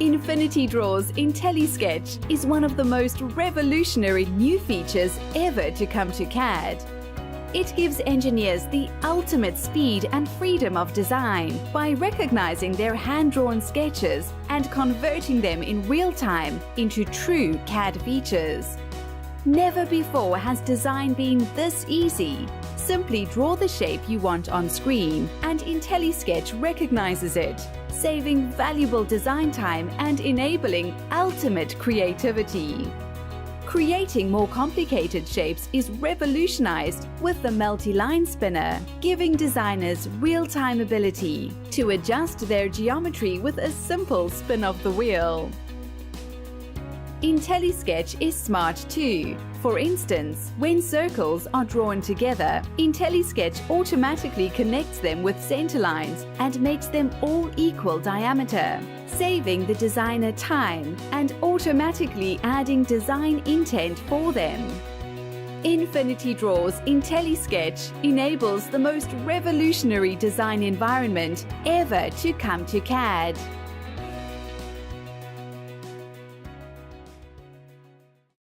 InfinityDraw's InteliSketch is one of the most revolutionary new features ever to come to CAD. It gives engineers the ultimate speed and freedom of design by recognizing their hand-drawn sketches and converting them in real time into true CAD features. Never before has design been this easy. Simply draw the shape you want on screen, and InteliSketch recognizes it, saving valuable design time and enabling ultimate creativity. Creating more complicated shapes is revolutionized with the multi-line spinner, giving designers real-time ability to adjust their geometry with a simple spin of the wheel. InteliSketch is smart too. For instance, when circles are drawn together, InteliSketch automatically connects them with center lines and makes them all equal diameter, saving the designer time and automatically adding design intent for them. InfinityDraw's InteliSketch enables the most revolutionary design environment ever to come to CAD.